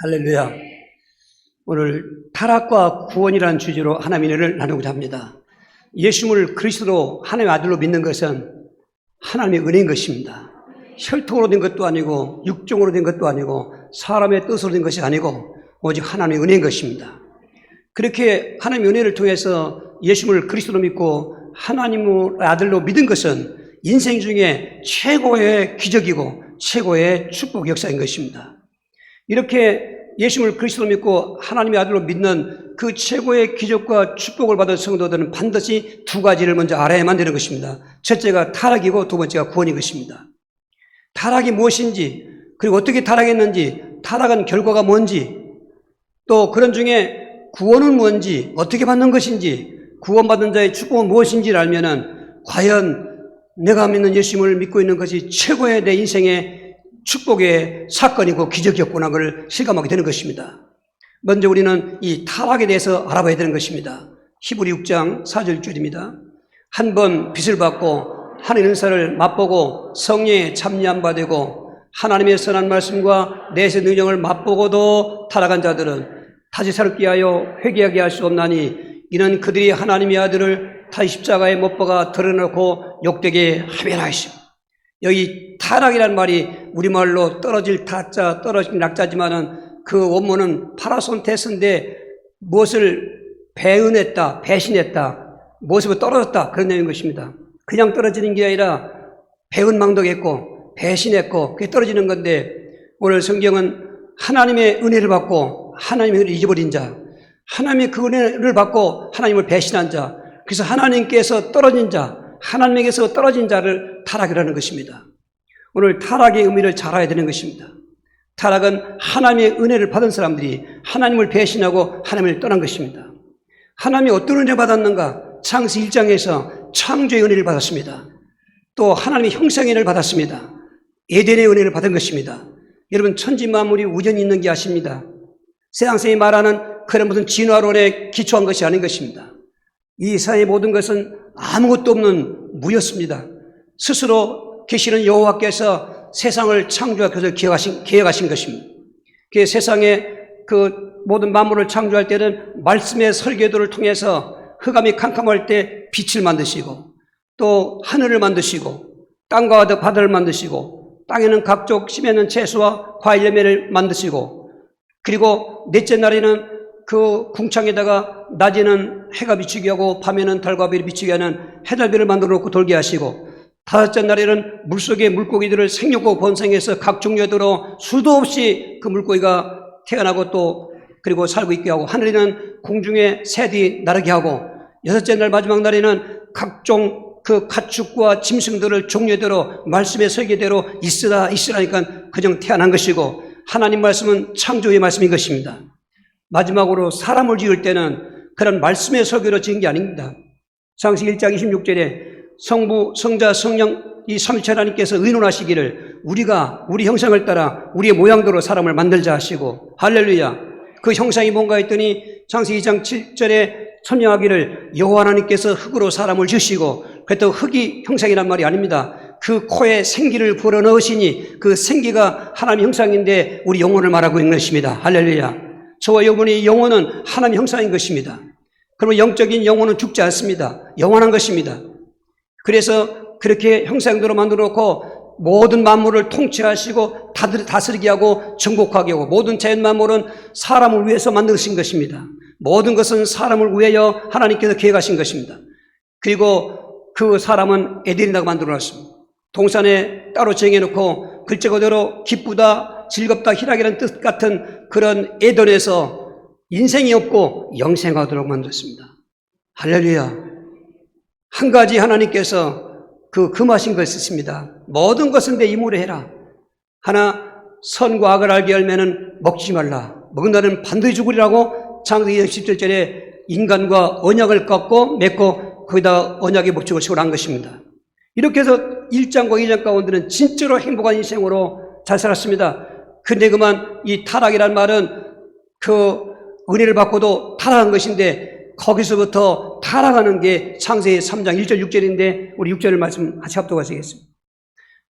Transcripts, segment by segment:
할렐루야. 오늘 타락과 구원이라는 주제로 하나님의 은혜를 나누고자 합니다. 예수님을 그리스도로 하나님의 아들로 믿는 것은 하나님의 은혜인 것입니다. 혈통으로 된 것도 아니고 육종으로 된 것도 아니고 사람의 뜻으로 된 것이 아니고 오직 하나님의 은혜인 것입니다. 그렇게 하나님의 은혜를 통해서 예수님을 그리스도로 믿고 하나님의 아들로 믿은 것은 인생 중에 최고의 기적이고 최고의 축복 역사인 것입니다. 이렇게 예수님을 그리스도로 믿고 하나님의 아들로 믿는 그 최고의 기적과 축복을 받은 성도들은 반드시 두 가지를 먼저 알아야만 되는 것입니다. 첫째가 타락이고 두 번째가 구원인 것입니다. 타락이 무엇인지, 그리고 어떻게 타락했는지, 타락한 결과가 뭔지, 또 그런 중에 구원은 뭔지, 어떻게 받는 것인지, 구원받은 자의 축복은 무엇인지를 알면은 과연 내가 믿는 예수님을 믿고 있는 것이 최고의 내 인생의 축복의 사건이고 기적이었구나 그걸 실감하게 되는 것입니다. 먼저 우리는 이 타락에 대해서 알아봐야 되는 것입니다. 히브리 6장 4절 6절입니다. 한 번 빚을 받고 하나님의 은사를 맛보고 성령에 참여한 바 되고 하나님의 선한 말씀과 내세 능력을 맛보고도 타락한 자들은 다시 살게 하여 회개하게 할 수 없나니 이는 그들이 하나님의 아들을 다시 십자가에 못 박아 드러놓고 욕되게 하매라 하시오. 여기 타락이라는 말이 우리말로 떨어질 타자, 떨어질 낙자지만은 그 원문은 파라손테스인데 무엇을 배은했다, 배신했다, 무엇으로 떨어졌다 그런 내용인 것입니다. 그냥 떨어지는 게 아니라 배은망덕했고 배신했고 그게 떨어지는 건데 오늘 성경은 하나님의 은혜를 받고 하나님의 은혜를 잊어버린 자, 하나님의 그 은혜를 받고 하나님을 배신한 자, 그래서 하나님께서 떨어진 자, 하나님에게서 떨어진 자를 타락이라는 것입니다. 오늘 타락의 의미를 잘 알아야 되는 것입니다. 타락은 하나님의 은혜를 받은 사람들이 하나님을 배신하고 하나님을 떠난 것입니다. 하나님이 어떤 은혜를 받았는가? 창세기 1장에서 창조의 은혜를 받았습니다. 또 하나님의 형상의 은혜를 받았습니다. 에덴의 은혜를 받은 것입니다. 여러분 천지 만물이 우연히 있는 게 아십니다. 세상생이 말하는 그런 무슨 진화론에 기초한 것이 아닌 것입니다. 이 세상의 모든 것은 아무것도 없는 무였습니다. 스스로 계시는 여호와께서 세상을 창조하기 위해서 계획하신 것입니다. 그 세상에 그 모든 만물을 창조할 때는 말씀의 설계도를 통해서 흑암이 캄캄할 때 빛을 만드시고 또 하늘을 만드시고 땅과 바다를 만드시고 땅에는 각종 심에는 채소와 과일 열매를 만드시고 그리고 넷째 날에는 그 궁창에다가 낮에는 해가 비추게 하고 밤에는 달과 별이 비추게 하는 해달별을 만들어 놓고 돌게 하시고 다섯째 날에는 물속의 물고기들을 생육고 번성해서 각 종류대로 수도 없이 그 물고기가 태어나고 또 그리고 살고 있게 하고 하늘에는 공중에 새들이 나르게 하고 여섯째 날 마지막 날에는 각종 그 가축과 짐승들을 종류대로 말씀의 설계대로 있으라니까 그정 태어난 것이고 하나님 말씀은 창조의 말씀인 것입니다. 마지막으로 사람을 지을 때는 그런 말씀의 설계로 지은 게 아닙니다. 창세기 1장 26절에 성부, 성자, 성령 이 삼위일체 하나님께서 의논하시기를 우리가 우리 형상을 따라 우리의 모양대로 사람을 만들자 하시고 할렐루야. 그 형상이 뭔가 했더니 창세기 2장 7절에 설명하기를 여호와 하나님께서 흙으로 사람을 지으시고 그랬다고 흙이 형상이란 말이 아닙니다. 그 코에 생기를 불어넣으시니 그 생기가 하나님의 형상인데 우리 영혼을 말하고 있는 것입니다. 할렐루야. 저와 여러분의 영혼은 하나님의 형상인 것입니다. 그러면 영적인 영혼은 죽지 않습니다. 영원한 것입니다. 그래서 그렇게 형상대로 만들어 놓고 모든 만물을 통치하시고 다스리게 하고 정복하게 하고 모든 자연 만물은 사람을 위해서 만드신 것입니다. 모든 것은 사람을 위하여 하나님께서 계획하신 것입니다. 그리고 그 사람은 에덴이라고 만들어 놨습니다. 동산에 따로 정해놓고 글자 그대로 기쁘다, 즐겁다, 희락이라는 뜻 같은 그런 에덴에서 인생이 없고 영생하도록 만들었습니다. 할렐루야. 한 가지 하나님께서 금하신 것이 있습니다. 모든 것은 내 힘으로 해라. 하나, 선과 악을 알게 하면은 먹지 말라. 먹은 자는 반드시 죽으리라고 창세기 17절에 인간과 언약을 깎고 맺고 거기다 언약의 목적을 세우라 것입니다. 이렇게 해서 1장과 2장 가운데는 진짜로 행복한 인생으로 잘 살았습니다. 근데 그만 이 타락이란 말은 그 은혜를 받고도 타락한 것인데 거기서부터 타락하는 게 창세기 3장 1절 6절인데 우리 6절을 말씀 같이 합독하시겠습니다.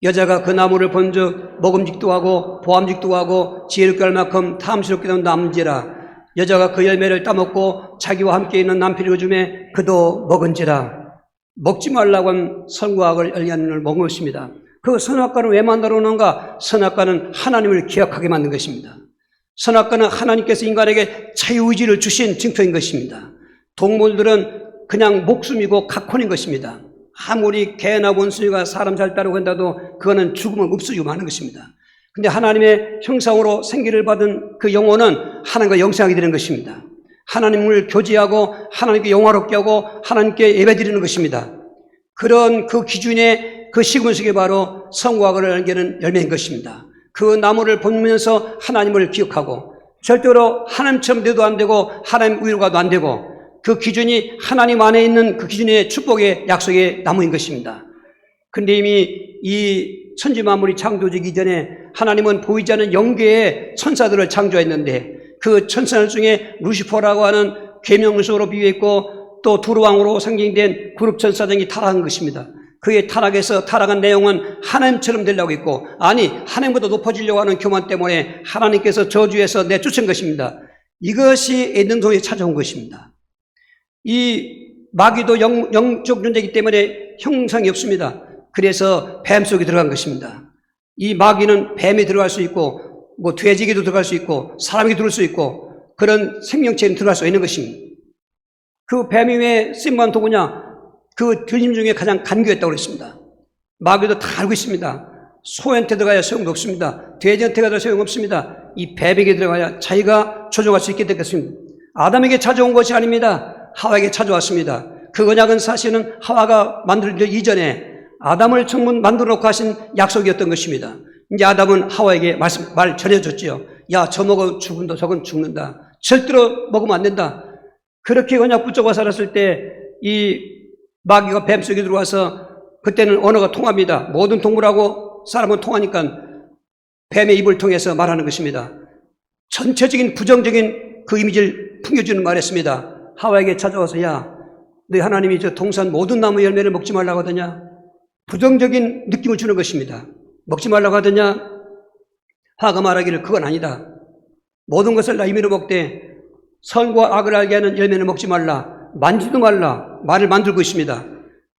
여자가 그 나무를 본즉 먹음직도 하고 보암직도 하고 지혜롭게 할 만큼 탐스럽게도 남은지라. 여자가 그 열매를 따먹고 자기와 함께 있는 남편이 그중에 그도 먹은지라. 먹지 말라고 한 선과 악을 알게 하는 걸 먹은 것입니다. 그 선악과는 왜 만들어 놓은가? 선악과는 하나님을 기억하게 만든 것입니다. 선악과는 하나님께서 인간에게 자유의지를 주신 증표인 것입니다. 동물들은 그냥 목숨이고 각혼인 것입니다. 아무리 개나 원숭이가 사람 잘 따르고 한다도 그거는 죽으면 없어지고 마는 것입니다. 근데 하나님의 형상으로 생기를 받은 그 영혼은 하나님과 영생하게 되는 것입니다. 하나님을 교제하고 하나님께 영화롭게 하고 하나님께 예배드리는 것입니다. 그런 그 기준의 그 시금석이 바로 선과 악을 알게는 열매인 것입니다. 그 나무를 보면서 하나님을 기억하고 절대로 하나님처럼 돼도 안 되고 하나님 위로 가도 안 되고 그 기준이 하나님 안에 있는 그 기준의 축복의 약속의 나무인 것입니다. 근데 이미 이 천지 만물이 창조되기 전에 하나님은 보이지 않는 영계의 천사들을 창조했는데 그 천사들 중에 루시퍼라고 하는 계명수로 비유했고 또 두루왕으로 상징된 그룹 천사들이 타락한 것입니다. 그의 타락한 내용은 하나님처럼 되려고 했고 아니 하나님보다 높아지려고 하는 교만 때문에 하나님께서 저주해서 내쫓은 것입니다. 이것이 에덴 동에 찾아온 것입니다. 이 마귀도 영적 존재이기 때문에 형상이 없습니다. 그래서 뱀 속에 들어간 것입니다. 이 마귀는 뱀에 들어갈 수 있고 뭐 돼지에게도 들어갈 수 있고 사람에게 들어올 수 있고 그런 생명체에 들어갈 수 있는 것입니다. 그 뱀이 왜 쓰임받은 도구냐? 그 들림 중에 가장 간교했다고 그랬습니다. 마귀도 다 알고 있습니다. 소한테 들어가야 소용도 없습니다. 돼지한테 가도 소용없습니다. 이 뱀에게 들어가야 자기가 조종할 수 있게 되겠습니다. 아담에게 찾아온 것이 아닙니다. 하와에게 찾아왔습니다. 그 언약은 사실은 하와가 만들기 이전에 아담을 처음 만들어 놓고 하신 약속이었던 것입니다. 이제 아담은 하와에게 말 전해줬지요. 야, 저 먹어 죽는다. 저건 죽는다. 절대로 먹으면 안 된다. 그렇게 언약 붙잡고 살았을 때 이 마귀가 뱀 속에 들어와서 그때는 언어가 통합니다. 모든 동물하고 사람은 통하니까 뱀의 입을 통해서 말하는 것입니다. 전체적인 부정적인 그 이미지를 풍겨주는 말했습니다. 하와에게 찾아와서 야, 너희 하나님이 저 동산 모든 나무 열매를 먹지 말라고 하더냐? 부정적인 느낌을 주는 것입니다. 먹지 말라고 하더냐? 하가 말하기를 그건 아니다. 모든 것을 나 임의로 먹되 선과 악을 알게 하는 열매는 먹지 말라. 만지도 말라. 말을 만들고 있습니다.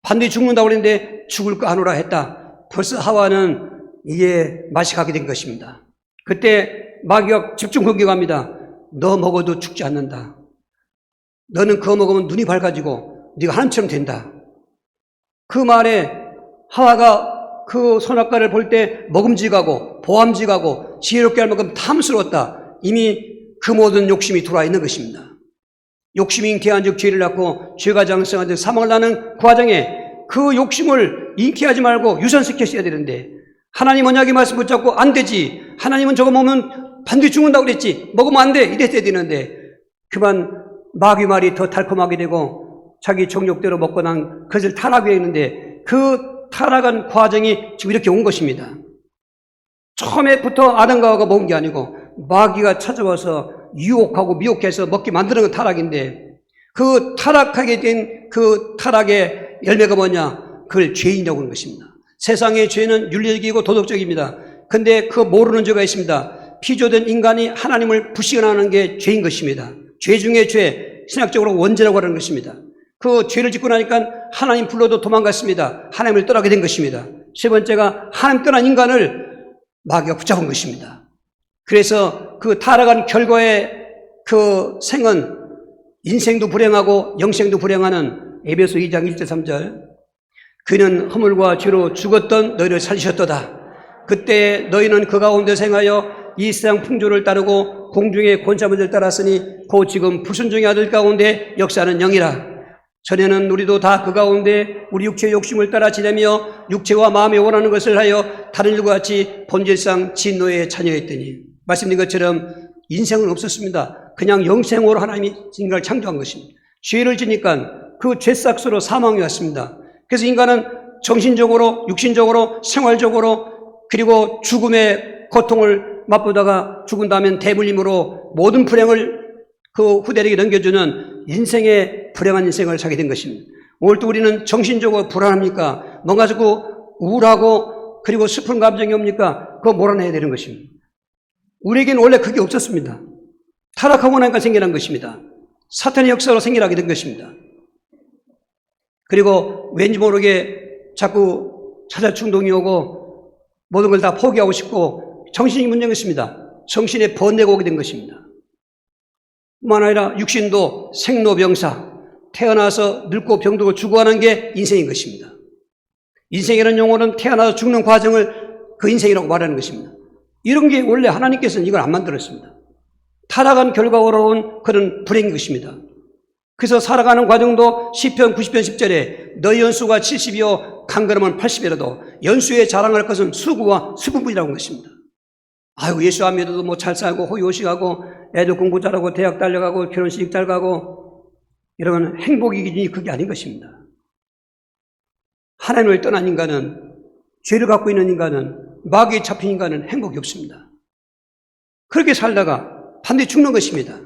반드시 죽는다고 그랬는데 죽을 거 아노라 했다. 벌써 하와는 이게 맛이 가게 된 것입니다. 그때 마귀가 집중 공격합니다. 너 먹어도 죽지 않는다. 너는 그거 먹으면 눈이 밝아지고 네가 하나님처럼 된다. 그 말에 하와가 그 선악과를 볼 때 먹음직하고 보암직하고 지혜롭게 할 만큼 탐스러웠다. 이미 그 모든 욕심이 들어와 있는 것입니다. 욕심이 잉태한 즉 죄를 낳고 죄가 장성한 즉 사망을 낳는 그 과정에 그 욕심을 잉태하지 말고 유산시켰어야 되는데 하나님 언약의 말씀 붙잡고 안 되지. 하나님은 저거 먹으면 반드시 죽는다고 그랬지. 먹으면 안 돼. 이랬어야 되는데 그만 마귀 말이 더 달콤하게 되고 자기 정욕대로 먹고 난 그것을 타락해 있는데 그 타락한 과정이 지금 이렇게 온 것입니다. 처음에부터 아담과 하와가 먹은 게 아니고 마귀가 찾아와서 유혹하고 미혹해서 먹게 만드는 건 타락인데 그 타락하게 된 그 타락의 열매가 뭐냐? 그걸 죄인이라고 하는 것입니다. 세상의 죄는 윤리적이고 도덕적입니다. 근데 그 모르는 죄가 있습니다. 피조된 인간이 하나님을 불신하는 게 죄인 것입니다. 죄 중에 죄, 신학적으로 원죄라고 하는 것입니다. 그 죄를 짓고 나니까 하나님 불러도 도망갔습니다. 하나님을 떠나게 된 것입니다. 세 번째가 하나님 떠난 인간을 마귀가 붙잡은 것입니다. 그래서 그 타락한 결과의 그 생은 인생도 불행하고 영생도 불행하는 에베소 2장 1절 3절 그는 허물과 죄로 죽었던 너희를 살리셨도다. 그때 너희는 그 가운데 생하여 이 세상 풍조를 따르고 공중의 권사분들 따랐으니 곧 지금 불순종의 아들 가운데 역사하는 영이라. 전에는 우리도 다 그 가운데 우리 육체의 욕심을 따라 지내며 육체와 마음이 원하는 것을 하여 다른 일과 같이 본질상 진노의 자녀였더니 말씀드린 것처럼 인생은 없었습니다. 그냥 영생으로 하나님이 인간을 창조한 것입니다. 죄를 지니까 그 죄싹으로 사망이 왔습니다. 그래서 인간은 정신적으로, 육신적으로, 생활적으로 그리고 죽음의 고통을 맛보다가 죽은 다음엔 대물림으로 모든 불행을 그 후대에게 넘겨주는 인생의 불행한 인생을 살게 된 것입니다. 오늘 또 우리는 정신적으로 불안합니까? 뭔가 자꾸 우울하고 그리고 슬픈 감정이 옵니까? 그거 몰아내야 되는 것입니다. 우리에게는 원래 그게 없었습니다. 타락하고 나니까 생겨난 것입니다. 사탄의 역사로 생겨나게 된 것입니다. 그리고 왠지 모르게 자꾸 자살 충동이 오고 모든 걸 다 포기하고 싶고 정신이 문제인 것입니다. 정신에 번뇌가 오게 된 것입니다. 뿐만 아니라 육신도 생로병사, 태어나서 늙고 병들고 죽어가는 게 인생인 것입니다. 인생이라는 용어는 태어나서 죽는 과정을 그 인생이라고 말하는 것입니다. 이런 게 원래 하나님께서는 이걸 안 만들었습니다. 타락한 결과로 온 그런 불행인 것입니다. 그래서 살아가는 과정도 시편 90편 10절에 너희 연수가 70이요 강건하면 80이라도 연수에 자랑할 것은 수구와 수분이라고 한 것입니다. 아이고 예수 안 믿어도 뭐 잘 살고 호의호식하고 애들 공부 잘하고 대학 달려가고 결혼식 잘 가고 이런 행복이 기준이 그게 아닌 것입니다. 하나님을 떠난 인간은, 죄를 갖고 있는 인간은, 마귀에 잡힌 인간은 행복이 없습니다. 그렇게 살다가 반드시 죽는 것입니다.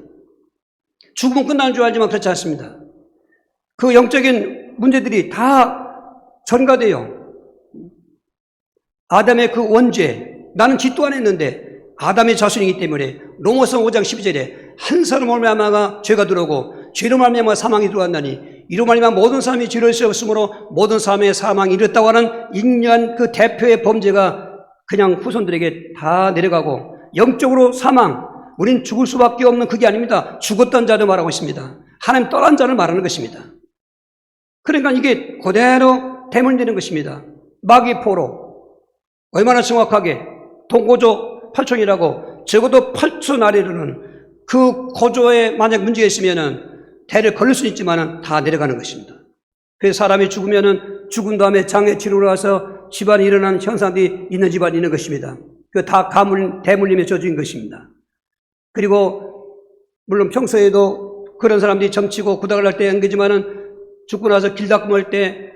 죽으면 끝나는 줄 알지만 그렇지 않습니다. 그 영적인 문제들이 다 전가돼요. 아담의 그 원죄, 나는 짓도 안 했는데 아담의 자손이기 때문에 로마서 5장 12절에 한 사람으로 말미암아 죄가 들어오고 죄로 말미암아 사망이 들어왔나니 이로 말미암아 모든 사람이 죄를 지었으므로 모든 사람의 사망이 이르렀다고 하는 인류한 그 대표의 범죄가 그냥 후손들에게 다 내려가고 영적으로 사망, 우린 죽을 수밖에 없는 그게 아닙니다. 죽었던 자를 말하고 있습니다. 하나님 떠난 자를 말하는 것입니다. 그러니까 이게 그대로 대물되는 것입니다. 마귀 포로 얼마나 정확하게 동고조 8촌이라고 적어도 8촌 아래로는 그 고조에 만약 문제가 있으면은 대를 걸릴 수 있지만은 다 내려가는 것입니다. 그래서 사람이 죽으면은 죽은 다음에 장애 치료를 와서 집안에 일어나는 현상들이 있는 집안이 있는 것입니다. 그 다 대물림에 젖은 것입니다. 그리고 물론 평소에도 그런 사람들이 점치고 구닥을 할 때 한 거지만은 죽고 나서 길 닦고 할 때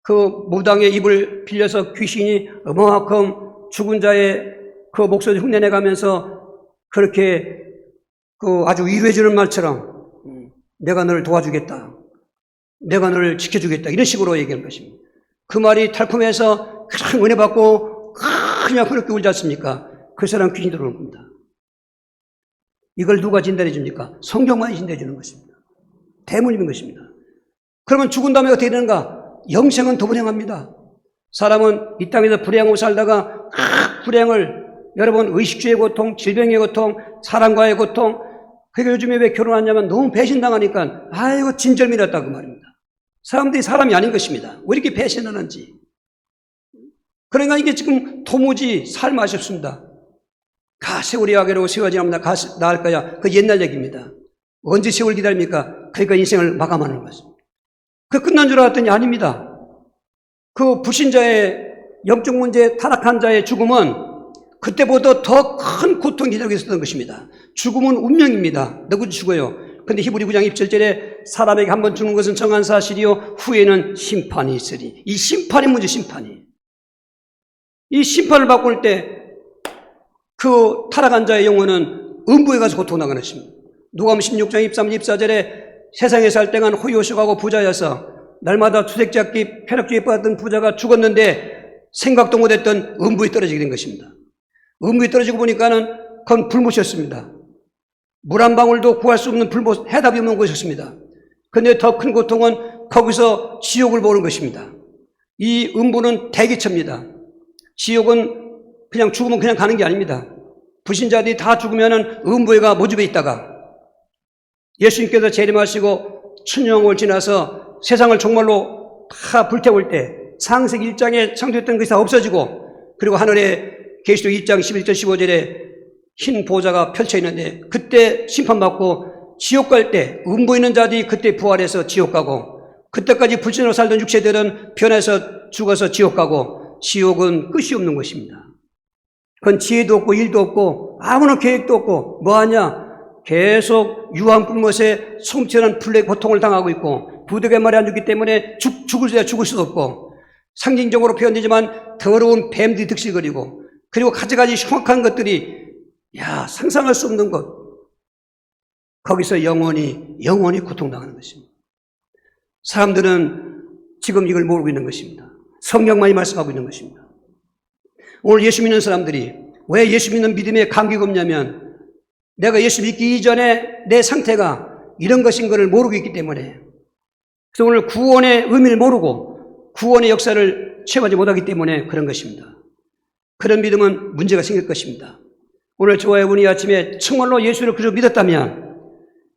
그 무당의 입을 빌려서 귀신이 어마어마한 죽은 자의 그 목소리를 흉내내 가면서 그렇게 그 아주 위로해주는 말처럼 내가 너를 도와주겠다, 내가 너를 지켜주겠다 이런 식으로 얘기하는 것입니다. 그 말이 달콤해서 그냥 은혜 받고 그냥 그렇게 울지 않습니까? 그 사람 귀신이 들어오는 겁니다. 이걸 누가 진단해 줍니까? 성경만이 진단해 주는 것입니다. 대물림인 것입니다. 그러면 죽은 다음에 어떻게 되는가? 영생은 더 불행합니다. 사람은 이 땅에서 불행하고 살다가 불행을 여러분 의식주의 고통, 질병의 고통, 사랑과의 고통. 그러니까 요즘에 왜 결혼하냐면 너무 배신당하니까 아이고 진절미렸다 그 말입니다. 사람들이 사람이 아닌 것입니다. 왜 이렇게 배신을 하는지. 그러니까 이게 지금 도무지 삶 아쉽습니다. 세월이 가게로 세월이 지나면 나을 거야. 그 옛날 얘기입니다. 언제 세월 기다립니까? 그러니까 인생을 마감하는 것입니다. 그 끝난 줄 알았더니 아닙니다. 그 불신자의 영적 문제 타락한 자의 죽음은 그때보다 더 큰 고통이 기다리고 있었던 것입니다. 죽음은 운명입니다. 누구도 죽어요. 근데 히브리 9장 27절에 사람에게 한 번 죽는 것은 정한 사실이요 후에는 심판이 있으리. 이 심판이 문제, 심판이. 이 심판을 바꿀 때 그 타락한 자의 영혼은 음부에 가서 고통당하는 것입니다. 누가복음 16장 23, 24절에 세상에 살 때간 호의호식하고 부자여서 날마다 주색잡기 쾌락주의에 빠졌던 부자가 죽었는데 생각도 못했던 음부에 떨어지게 된 것입니다. 음부에 떨어지고 보니까는 그건 불못이었습니다. 물 한 방울도 구할 수 없는 불못, 해답이 없는 곳이었습니다. 그런데 더 큰 고통은 거기서 지옥을 보는 것입니다. 이 음부는 대기처입니다. 지옥은 그냥 죽으면 그냥 가는 게 아닙니다. 불신자들이 다 죽으면은 음부에 가 모집에 있다가 예수님께서 재림하시고 천년왕국을 지나서 세상을 정말로 다 불태울 때 창세기 1장에 창조했던 것이 다 없어지고 그리고 하늘에 계시록 2장 11절 15절에 흰 보좌가 펼쳐 있는데 그때 심판받고 지옥 갈 때 음부에 있는 자들이 그때 부활해서 지옥 가고 그때까지 불신으로 살던 육체들은 변해서 죽어서 지옥 가고 지옥은 끝이 없는 것입니다. 그건 지혜도 없고 일도 없고 아무런 계획도 없고 뭐하냐? 계속 유황불못에 성천한 불의 고통을 당하고 있고 부득의 말이 안 죽기 때문에 죽을 수도 없고 상징적으로 표현되지만 더러운 뱀들이 득실거리고 그리고 가지가지 흉악한 것들이 상상할 수 없는 것 거기서 영원히 고통당하는 것입니다. 사람들은 지금 이걸 모르고 있는 것입니다. 성경만이 말씀하고 있는 것입니다. 오늘 예수 믿는 사람들이 왜 예수 믿는 믿음에 감기가 없냐면 내가 예수 믿기 이전에 내 상태가 이런 것인 것을 모르고 있기 때문에, 그래서 오늘 구원의 의미를 모르고 구원의 역사를 체험하지 못하기 때문에 그런 것입니다. 그런 믿음은 문제가 생길 것입니다. 오늘 저와 여러분이 아침에 정말로 예수를 그저 믿었다면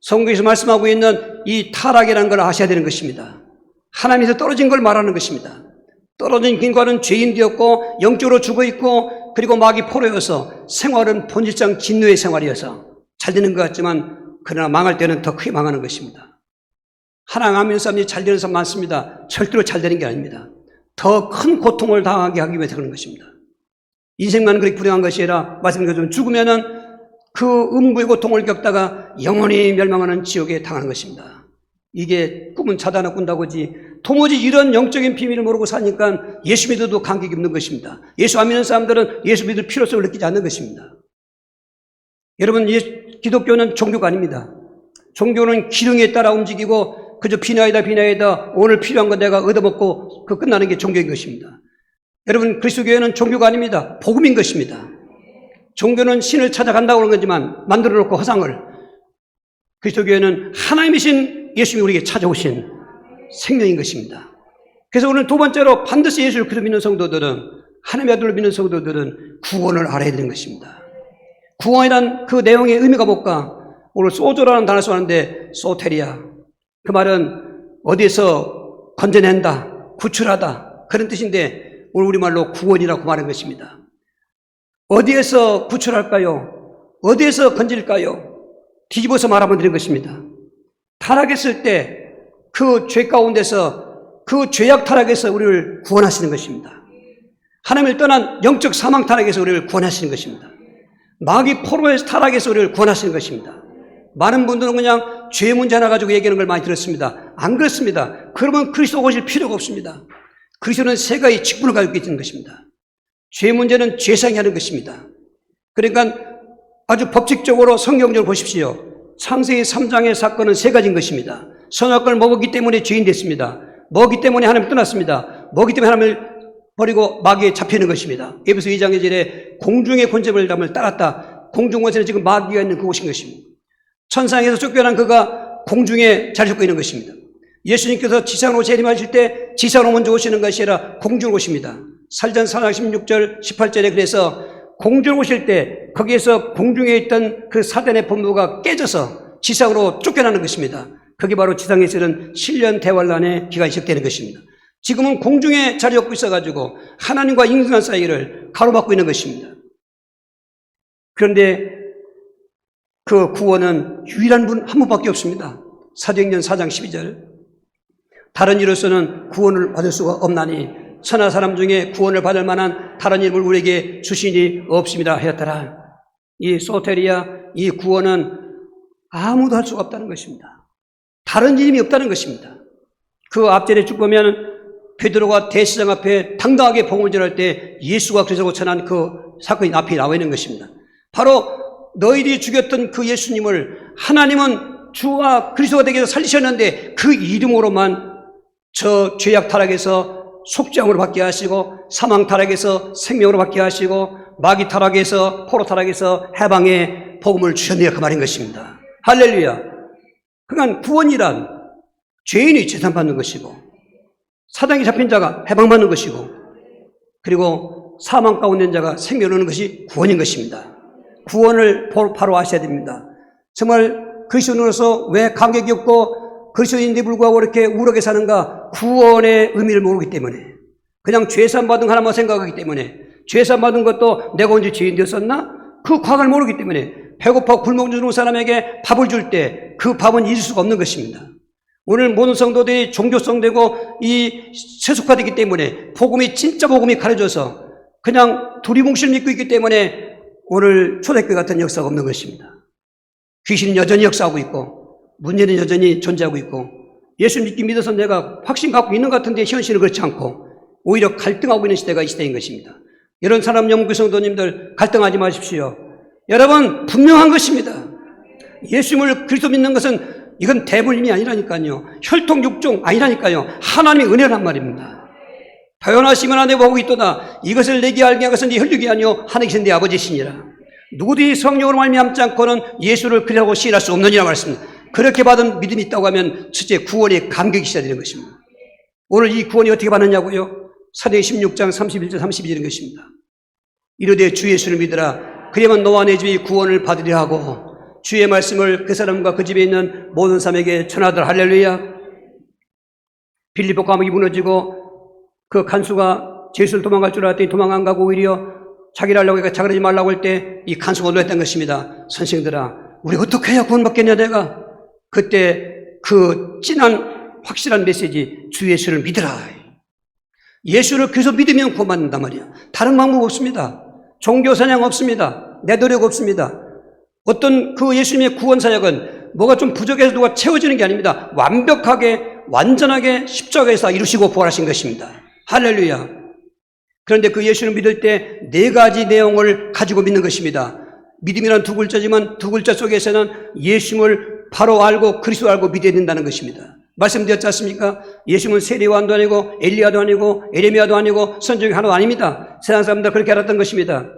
성경에서 말씀하고 있는 이 타락이라는 걸 아셔야 되는 것입니다. 하나님에서 떨어진 걸 말하는 것입니다. 떨어진 인간은 죄인 되었고 영적으로 죽어있고 그리고 마귀 포로여서 생활은 본질상 진노의 생활이어서 잘 되는 것 같지만 그러나 망할 때는 더 크게 망하는 것입니다. 하나님 안 믿는 사람들이 잘 되는 사람 많습니다. 절대로 잘 되는 게 아닙니다. 더 큰 고통을 당하게 하기 위해서 그런 것입니다. 인생만 그렇게 불행한 것이 아니라 말씀드린 것처럼 죽으면은 그 음부의 고통을 겪다가 영원히 멸망하는 지옥에 당하는 것입니다. 이게 꿈은 자다나 꾼다고지 도무지 이런 영적인 비밀을 모르고 사니까 예수 믿어도 감격이 없는 것입니다. 예수 안 믿는 사람들은 예수 믿을 필요성을 느끼지 않는 것입니다. 여러분, 기독교는 종교가 아닙니다. 종교는 기능에 따라 움직이고 그저 비나이다 오늘 필요한 거 내가 얻어먹고 그 끝나는 게 종교인 것입니다. 여러분, 그리스도교회는 종교가 아닙니다. 복음인 것입니다. 종교는 신을 찾아간다고 하는 거지만 만들어 놓고 허상을, 그리스도교회는 하나님이신 예수님이 우리에게 찾아오신 생명인 것입니다. 그래서 오늘 두 번째로 반드시 예수를 그리스도 믿는 성도들은, 하나님의 아들을 믿는 성도들은 구원을 알아야 되는 것입니다. 구원이란 그 내용의 의미가 뭘까? 오늘 소조라는 단어를 쓰는데 소테리아, 그 말은 어디에서 건져낸다, 구출하다 그런 뜻인데 오늘 우리말로 구원이라고 말하는 것입니다. 어디에서 구출할까요? 어디에서 건질까요? 뒤집어서 말하면 되는 것입니다. 타락했을 때 그 죄 가운데서, 그 죄악 타락에서 우리를 구원하시는 것입니다. 하나님을 떠난 영적 사망 타락에서 우리를 구원하시는 것입니다. 마귀 포로의 타락에서 우리를 구원하시는 것입니다. 많은 분들은 그냥 죄 문제 하나 가지고 얘기하는 걸 많이 들었습니다. 안 그렇습니다. 그러면 그리스도 오실 필요가 없습니다. 그리스도는 세 가지 직분을 가지고 있는 것입니다. 죄 문제는 죄상이 하는 것입니다. 그러니까 아주 법칙적으로 성경적으로 보십시오. 창세기 3장의 사건은 세 가지인 것입니다. 선악과를 먹었기 때문에 죄인 됐습니다. 먹기 때문에 하나님을 떠났습니다. 먹기 때문에 하나님을 버리고 마귀에 잡히는 것입니다. 에베소 2장의 절에 공중의 권세를 따랐다. 공중 권세는 지금 마귀가 있는 그곳인 것입니다. 천상에서 쫓겨난 그가 공중에 자리 잡고 있는 것입니다. 예수님께서 지상으로 재림하실 때 지상으로 먼저 오시는 것이 아니라 공중으로 오십니다. 살전 4장 16절 18절에 그래서 공중으로 오실 때 거기에서 공중에 있던 그 사단의 본부가 깨져서 지상으로 쫓겨나는 것입니다. 그게 바로 지상에서는 7년 대환란의 기간이 시작되는 것입니다. 지금은 공중에 자리 잡고 있어가지고 하나님과 인간 사이를 가로막고 있는 것입니다. 그런데 그 구원은 유일한 분 한 분밖에 없습니다. 사도행전 4장 12절 다른 이로서는 구원을 받을 수가 없나니 천하 사람 중에 구원을 받을 만한 다른 이름을 우리에게 주시니 없습니다 하였더라. 이 소테리아, 이 구원은 아무도 할 수가 없다는 것입니다. 다른 이름이 없다는 것입니다. 그 앞절에 쭉 보면 베드로가 대시장 앞에 당당하게 복음을 전할 때 예수가 그리스도라고 전한 그 사건이 앞에 나와 있는 것입니다. 바로 너희들이 죽였던 그 예수님을 하나님은 주와 그리스도가 되게 해서 살리셨는데 그 이름으로만 저 죄악 타락에서 속죄함으로 받게 하시고 사망 타락에서 생명으로 받게 하시고 마귀 타락에서 포로 타락에서 해방의 복음을 주셨네요. 그 말인 것입니다. 할렐루야. 그러니까 구원이란 죄인이 재산받는 것이고 사단에 잡힌 자가 해방받는 것이고 그리고 사망 가운데 있는 자가 생명을 얻는 것이 구원인 것입니다. 구원을 바로 아셔야 됩니다. 정말 그리스도인으로서 왜 감격이 없고 그리스도인인데 불구하고 이렇게 우울하게 사는가? 구원의 의미를 모르기 때문에, 그냥 죄산받은 하나만 생각하기 때문에, 죄산받은 것도 내가 언제 죄인 되었었나? 그 과거를 모르기 때문에 배고파 굶어 죽는 사람에게 밥을 줄 때 그 밥은 잊을 수가 없는 것입니다. 오늘 모든 성도들이 종교성되고 이 세속화되기 때문에 복음이 진짜 복음이 가려져서 그냥 두리뭉실 믿고 있기 때문에 오늘 초대교회 같은 역사가 없는 것입니다. 귀신은 여전히 역사하고 있고 문제는 여전히 존재하고 있고 예수 믿어서 내가 확신 갖고 있는 것 같은데 현실은 그렇지 않고 오히려 갈등하고 있는 시대가 이 시대인 것입니다. 이런 사람 연구 성도님들 갈등하지 마십시오. 여러분 분명한 것입니다. 예수님을 그리스도 믿는 것은 이건 대물림이 아니라니까요. 혈통 육종 아니라니까요. 하나님의 은혜란 말입니다. 표현하시면 안 되고 보고 있도다. 이것을 내게 알게 한 것은 네 혈육이 아니요 하나님께서 내 아버지시니라. 누구든지 성령으로 말미암지 않고는 예수를 그리라고 시인할 수 없느니라 말씀입니다. 그렇게 받은 믿음이 있다고 하면 첫째 구원의 감격이 시작되는 것입니다. 오늘 이 구원이 어떻게 받느냐고요? 사도행전 16장 31절 32절인 것입니다. 이르되 주 예수를 믿으라. 그리하면 너와 내 집이 구원을 받으리라 하고 주의 말씀을 그 사람과 그 집에 있는 모든 사람에게 전하더라. 할렐루야. 빌립보 감옥이 무너지고 그 간수가 예수를 도망갈 줄 알았더니 도망 안 가고 오히려 자기를 하려고 하니까 자기를 하지 말라고 할 때 이 간수가 놀랐던 것입니다. 선생들아, 우리 어떻게 해야 구원받겠냐 내가. 그때 그 진한 확실한 메시지, 주 예수를 믿으라. 예수를 계속 믿으면 구원받는단 말이야. 다른 방법 없습니다. 종교 사냥 없습니다. 내 노력 없습니다. 어떤 그 예수님의 구원 사역은 뭐가 좀 부족해서 누가 채워지는 게 아닙니다. 완벽하게 완전하게 십자가에서 이루시고 부활하신 것입니다. 할렐루야. 그런데 그 예수를 믿을 때 네 가지 내용을 가지고 믿는 것입니다. 믿음이란 두 글자지만 두 글자 속에서는 예수님을 바로 알고 그리스도 알고 믿어야 된다는 것입니다. 말씀드렸지 않습니까? 예수님은 세례요한도 아니고 엘리야도 아니고 에레미야도 아니고 선지자가 하나도 아닙니다. 세상 사람들 그렇게 알았던 것입니다.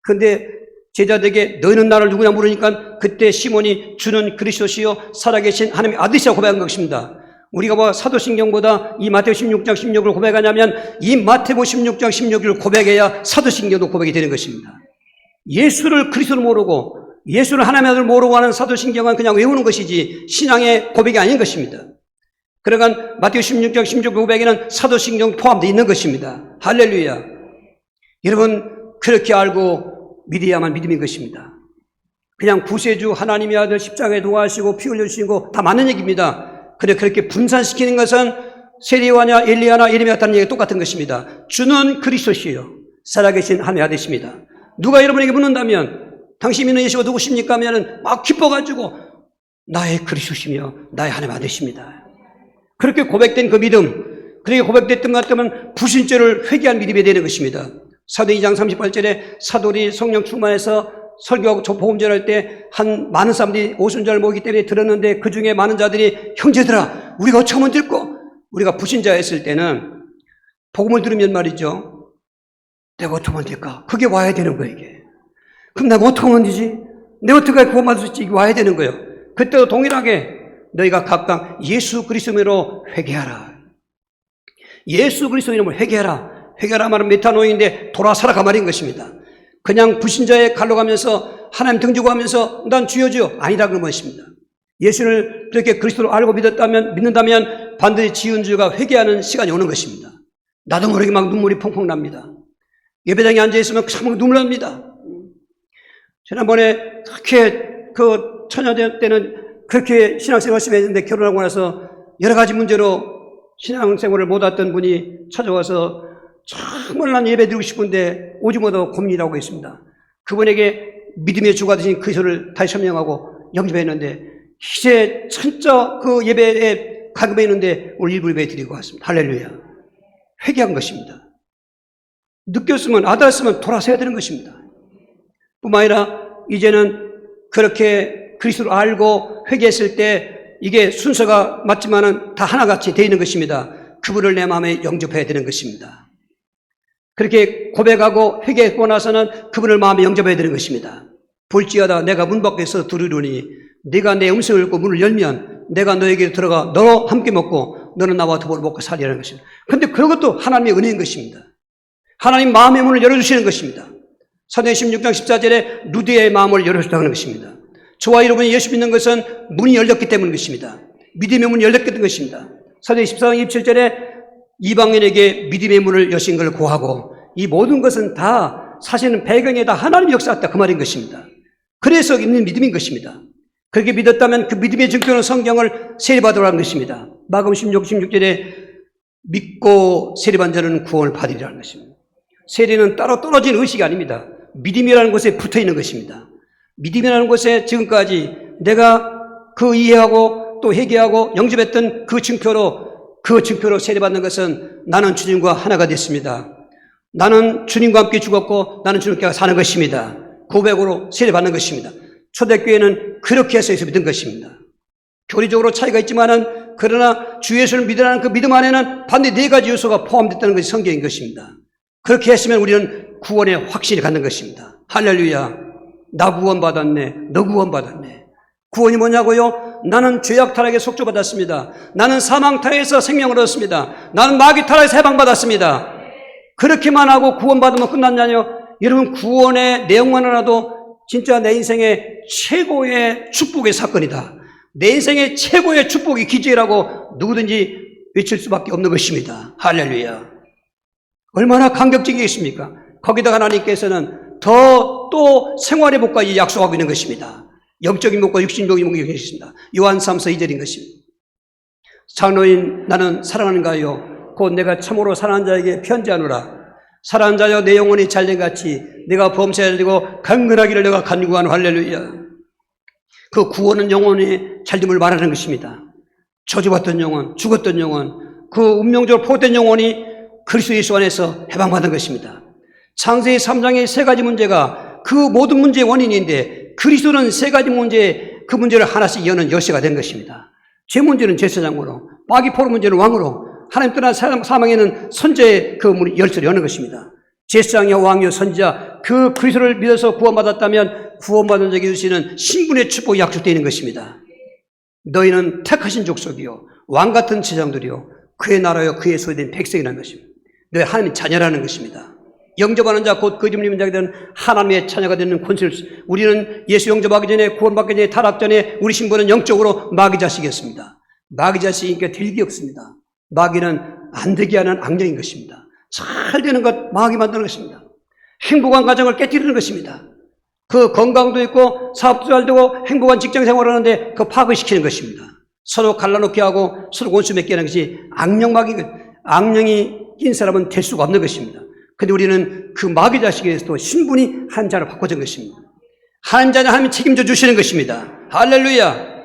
그런데 제자들에게 너희는 나를 누구냐 물으니까 그때 시몬이 주는 그리스도시요 살아계신 하나님의 아들이시라고 고백한 것입니다. 우리가 뭐 사도신경보다 이 마태복음 16장 16을 고백하냐면 이 마태복음 16장 16을 고백해야 사도신경도 고백이 되는 것입니다. 예수를 그리스도로 모르고 예수를 하나님의 아들을 모르고 하는 사도신경은 그냥 외우는 것이지 신앙의 고백이 아닌 것입니다. 그러니까 마태복음 16장 16 고백에는 사도신경 포함되어 있는 것입니다. 할렐루야. 여러분 그렇게 알고 믿어야만 믿음인 것입니다. 그냥 구세주 하나님의 아들 십자가에 도와하시고 피 흘려주시고 다 맞는 얘기입니다. 그렇게 분산시키는 것은 세례요한이나 엘리야나 예레미야 같다는 얘기가 똑같은 것입니다. 주는 그리스도시요 살아계신 하나님의 아들이십니다. 누가 여러분에게 묻는다면 당신 믿는 예수가 누구십니까? 하면은 막 기뻐가지고 나의 그리스도시며 나의 하나님의 아들이십니다. 그렇게 고백된 그 믿음, 그렇게 고백됐던 것 같으면 불신죄를 회개한 믿음이 되는 것입니다. 사도행전 2장 38절에 사도들이 성령 충만해서 설교하고 복음 전할 때 한 많은 사람들이 오순절을 모이기 때문에 들었는데 그 중에 많은 자들이 형제들아 우리가 어쩌면 듣고 우리가 불신자였을 때는 복음을 들으면 말이죠. 내가 어떻게 하면 될까? 그게 와야 되는 거예요 이게. 그럼 내가 어떻게 하면 되지? 내가 어떻게 구원받을 수 있지? 이게 와야 되는 거예요. 그때도 동일하게 너희가 각각 예수 그리스도 이름으로 회개하라. 예수 그리스도 이름으로 회개하라. 회개하라 말은 메타노인데 돌아 살아가 말인 것입니다. 그냥 불신자의 갈로 가면서 하나님 등지고 하면서 난 주여 주여 아니라 그런 것입니다. 예수를 그렇게 그리스도로 알고 믿는다면 반드시 지은 주가 회개하는 시간이 오는 것입니다. 나도 모르게 막 눈물이 펑펑 납니다. 예배당에 앉아있으면 참 눈물 납니다. 지난번에 그렇게 그 처녀 때는 그렇게 신앙생활 열심히 했는데 결혼하고 나서 여러 가지 문제로 신앙생활을 못했던 분이 찾아와서 정말 난 예배 드리고 싶은데 오지 못하고 고민이라고 했습니다. 그분에게 믿음의 주가 되신 그리스도를 다시 설명하고 영접했는데 이제 진짜 그 예배에 가급했는데 오늘 일부 예배 드리고 왔습니다. 할렐루야. 회개한 것입니다. 느꼈으면 알았으면 돌아서야 되는 것입니다. 뿐만 아니라 이제는 그렇게 그리스도를 알고 회개했을 때 이게 순서가 맞지만은 다 하나같이 되어 있는 것입니다. 그분을 내 마음에 영접해야 되는 것입니다. 그렇게 고백하고 회개하고 나서는 그분을 마음에 영접해야 되는 것입니다. 볼지어다 내가 문 밖에서 두루르니 네가 내 음성을 듣고 문을 열면 내가 너에게 들어가 너로 함께 먹고 너는 나와 더불어 먹고 살리라는 것입니다. 그런데 그것도 하나님의 은혜인 것입니다. 하나님 마음의 문을 열어주시는 것입니다. 사도행전 16장 14절에 루디의 마음을 열어주셨다는 것입니다. 저와 여러분이 예수 믿는 것은 문이 열렸기 때문인 것입니다. 믿음의 문이 열렸기 때문인 것입니다. 사도행전 14장 27절에 이방인에게 믿음의 문을 여신 걸 고하고 이 모든 것은 다 사실은 배경에 다 하나님의 역사였다 그 말인 것입니다. 그래서 있는 믿음인 것입니다. 그렇게 믿었다면 그 믿음의 증거는 성경을 세례받으라는 것입니다. 마가복음 16절에 믿고 세례받은 자는 구원을 받으리라는 것입니다. 세례는 따로 떨어진 의식이 아닙니다. 믿음이라는 곳에 붙어 있는 것입니다. 믿음이라는 곳에 지금까지 내가 그 이해하고 또 회개하고 영접했던 그 증표로 세례받는 것은 나는 주님과 하나가 됐습니다. 나는 주님과 함께 죽었고 나는 주님께 사는 것입니다. 고백으로 세례받는 것입니다. 초대교회는 그렇게 해서 믿은 것입니다. 교리적으로 차이가 있지만은 그러나 주 예수를 믿으라는 그 믿음 안에는 반드시 네 가지 요소가 포함됐다는 것이 성경인 것입니다. 그렇게 했으면 우리는 구원의 확신이 갖는 것입니다. 할렐루야. 나 구원받았네. 너 구원받았네. 구원이 뭐냐고요? 나는 죄악 타락에 속죄받았습니다. 나는 사망 타락에서 생명을 얻었습니다. 나는 마귀 타락에서 해방받았습니다. 그렇게만 하고 구원받으면 끝났냐뇨? 여러분, 구원의 내용만 알아도 진짜 내 인생의 최고의 축복의 사건이다. 내 인생의 최고의 축복의 기적이라고 누구든지 외칠 수밖에 없는 것입니다. 할렐루야. 얼마나 감격적이겠습니까? 거기다 하나님께서는 더 또 생활의 복까지 약속하고 있는 것입니다. 영적인 복과 육신적인 복이 계십니다. 요한 3서 2절인 것입니다. 장로인 나는 사랑하는가요? 곧 내가 참으로 사랑하는 자에게 편지하노라. 사랑하는 자여 내 영혼이 잘된 같이 내가 범죄하지 되고 강건하기를 내가 간구하노. 할렐루야. 그 구원은 영혼이 잘됨을 말하는 것입니다. 저주받던 영혼, 죽었던 영혼, 그 운명적으로 포함된 영혼이 그리스도 예수 안에서 해방받은 것입니다. 창세기 3장의 세 가지 문제가 그 모든 문제의 원인인데 그리스도는 세 가지 문제, 그 문제를 하나씩 여는 열쇠가 된 것입니다. 죄 문제는 제사장으로, 마귀 포로 문제는 왕으로, 하나님 떠난 사망에는 선제의 그 열쇠를 여는 것입니다. 제사장이요 왕이요 선지자, 그 그리스도를 믿어서 구원받았다면 구원받은 자에게 주시는 신분의 축복이 약속되어 있는 것입니다. 너희는 택하신 족속이요 왕같은 제장들이요 그의 나라요 그의 소유된 백성이라는 것입니다. 너희 하나님의 자녀라는 것입니다. 영접하는 자 곧 그 이름 믿는 자가 되는 하나님의 자녀가 되는 권세를, 우리는 예수 영접하기 전에, 구원받기 전에, 타락 전에 우리 신분은 영적으로 마귀 자식이었습니다. 마귀 자식이니까 될 게 없습니다. 마귀는 안 되게 하는 악령인 것입니다. 잘 되는 것 마귀 만드는 것입니다. 행복한 가정을 깨뜨리는 것입니다. 그 건강도 있고 사업도 잘 되고 행복한 직장 생활을 하는데 그 파괴시키는 것입니다. 서로 갈라놓게 하고 서로 원수 맺게 하는 것이 악령이 낀 사람은 될 수가 없는 것입니다. 근데 우리는 그 마귀 자식에서도 신분이 한 자로 바꿔진 것입니다. 한 자는 하나님이 책임져 주시는 것입니다. 할렐루야.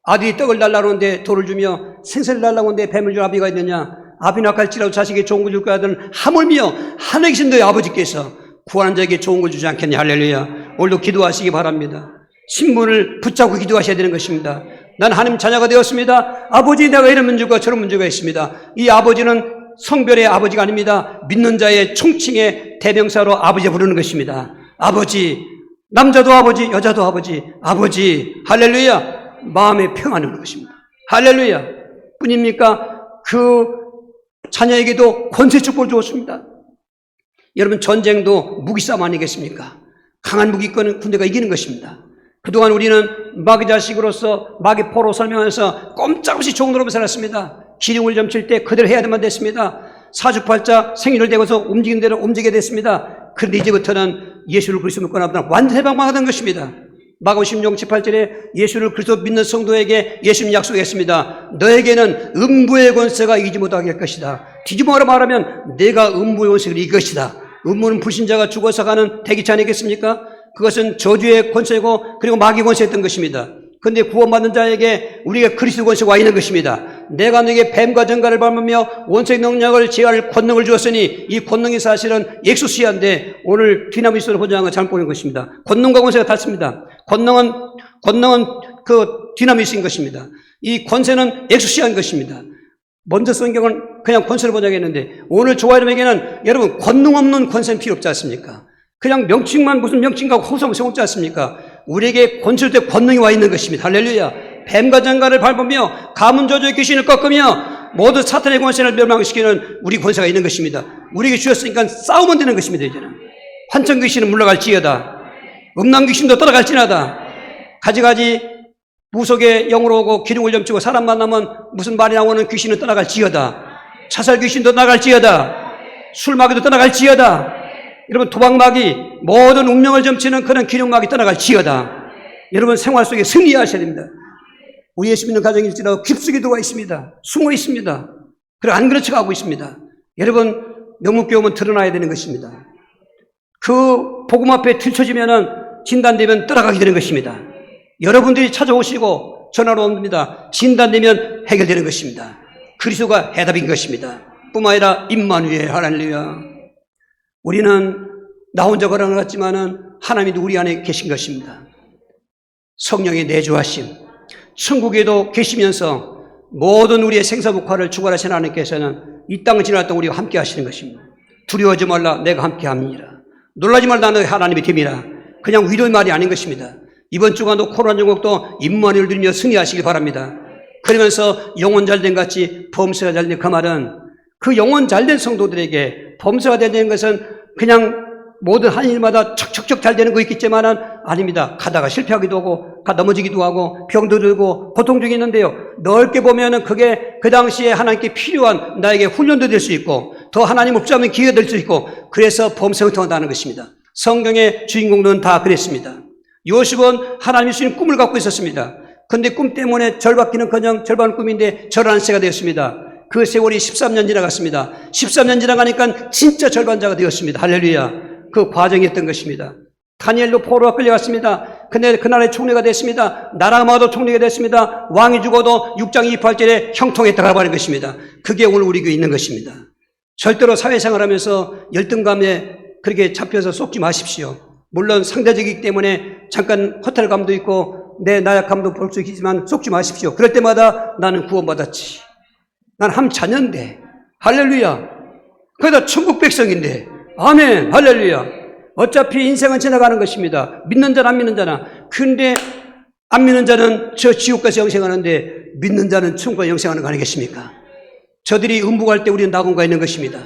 아들이 떡을 달라고 하는데 돌을 주며 생선을 달라고 하는데 뱀을 줄 아비가 있느냐? 아비 낙할지라도 자식에게 좋은 걸 줄 거야 하던 하물며 하늘에 계신 너희 아버지께서 구하는 자에게 좋은 걸 주지 않겠냐? 할렐루야. 오늘도 기도하시기 바랍니다. 신분을 붙잡고 기도하셔야 되는 것입니다. 난 하나님 자녀가 되었습니다. 아버지, 내가 이런 문제가 저런 문제가 있습니다. 이 아버지는 성별의 아버지가 아닙니다. 믿는 자의 총칭의 대명사로 아버지 부르는 것입니다. 아버지, 남자도 아버지, 여자도 아버지, 아버지, 할렐루야. 마음의 평안을 주는 것입니다. 할렐루야. 뿐입니까? 그 자녀에게도 권세 축복을 주었습니다. 여러분, 전쟁도 무기싸움 아니겠습니까? 강한 무기권은 군대가 이기는 것입니다. 그동안 우리는 마귀 자식으로서 마귀 포로 설명하면서 꼼짝없이 종노릇을 살았습니다. 기둥을 점칠 때 그대로 해야 되만 됐습니다. 사주팔자 생일을 대고서 움직이는 대로 움직이게 됐습니다. 그런데 이제부터는 예수를 그리스도 믿고 나보다 완전 해방받은 것입니다. 마가복음 16장 18절에 예수를 그리스도 믿는 성도에게 예수님 약속했습니다. 너에게는 음부의 권세가 이기지 못하게 할 것이다. 뒤집어라 말하면 내가 음부의 권세를 이길 것이다. 음부는 불신자가 죽어서 가는 대기차 아니겠습니까? 그것은 저주의 권세고 그리고 마귀 권세였던 것입니다. 그런데 구원받는 자에게 우리가 그리스도 권세가 와 있는 것입니다. 내가 너에게 뱀과 전갈을 밟으며 원수의 능력을 제어할 권능을 주었으니 이 권능이 사실은 엑소시아인데 오늘 디나미스로 번역한 건 잘못 보는 것입니다. 권능과 권세가 같습니다. 권능은 그 디나미스인 것입니다. 이 권세는 엑소시아인 것입니다. 먼저 성경은 그냥 권세를 번역했는데 오늘 조아름에게는 여러분 권능 없는 권세는 필요 없지 않습니까? 그냥 명칭만 무슨 명칭과 호성 세웠지 않습니까? 우리에게 권세될 권능이 와 있는 것입니다. 할렐루야. 뱀과 장가를 밟으며 가문 저주의 귀신을 꺾으며 모두 사탄의 권세를 멸망시키는 우리 권세가 있는 것입니다. 우리에게 주었으니까 싸우면 되는 것입니다. 이제는 환청 귀신은 물러갈지어다. 음란 귀신도 떠나갈지나다. 가지가지 무속의 영으로 오고 기둥을 점치고 사람 만나면 무슨 말이 나오는 귀신은 떠나갈지어다. 자살 귀신도 떠나갈지어다. 술 마귀도 떠나갈지어다. 여러분, 도박마귀, 모든 운명을 점치는 그런 기룡마귀 떠나갈지어다. 여러분, 생활 속에 승리하셔야 됩니다. 우리 예수 믿는 가정일지라도 깊숙이 들어와 있습니다. 숨어 있습니다. 그리고 안 그렇게 가고 있습니다. 여러분, 명목교회 오면 드러나야 되는 것입니다. 그 복음 앞에 들춰지면은 진단되면 떠나가게 되는 것입니다. 여러분들이 찾아오시고 전화로 옵니다. 진단되면 해결되는 것입니다. 그리스도가 해답인 것입니다. 뿐만 아니라 임마누엘. 할렐루야. 우리는 나 혼자 걸어가는 것 같지만은 하나님이 우리 안에 계신 것입니다. 성령의 내주하심, 천국에도 계시면서 모든 우리의 생사복화를 주관하신 하나님께서는 이 땅을 지날 동안 우리와 함께 하시는 것입니다. 두려워하지 말라, 내가 함께 함이니라. 놀라지 말라, 너희 하나님의 팀이라. 그냥 위로의 말이 아닌 것입니다. 이번 주간도 코로나 전국도 임무한을 누리며 승리하시길 바랍니다. 그러면서 영혼 잘된 같이 범사가 잘된 그 말은 그 영혼 잘된 성도들에게 범사가 되는 것은 그냥 모든 한 일마다 척척척 잘 되는 거 있겠지만은 아닙니다. 가다가 실패하기도 하고 넘어지기도 하고 병도 들고 고통 중에 있는데요. 넓게 보면은 그게 그 당시에 하나님께 필요한 나에게 훈련도 될 수 있고 더 하나님을 붙잡는 기회가 될 수 있고 그래서 범사가 통한다는 것입니다. 성경의 주인공들은 다 그랬습니다. 요셉은 하나님이 주신 꿈을 갖고 있었습니다. 그런데 꿈 때문에 절받기는커녕 절반은 꿈인데 절한 세가 되었습니다. 그 세월이 13년 지나갔습니다. 13년 지나가니까 진짜 절반자가 되었습니다. 할렐루야. 그 과정이었던 것입니다. 다니엘도 포로가 끌려갔습니다. 근데 그날에 총리가 됐습니다. 나라가 망해도 총리가 됐습니다. 왕이 죽어도 6장 28절에 형통에 들어가버린 것입니다. 그게 오늘 우리 교회에 있는 것입니다. 절대로 사회생활하면서 열등감에 그렇게 잡혀서 속지 마십시오. 물론 상대적이기 때문에 잠깐 허탈감도 있고 내 나약함도 볼 수 있지만 속지 마십시오. 그럴 때마다 나는 구원받았지. 난 한 자녀인데. 할렐루야. 그러다 천국 백성인데. 아멘. 할렐루야. 어차피 인생은 지나가는 것입니다. 믿는 자나 안 믿는 자나. 근데 안 믿는 자는 저 지옥까지 영생하는데 믿는 자는 천국에 영생하는 거 아니겠습니까? 저들이 음부갈 때 우리는 낙원가에 있는 것입니다.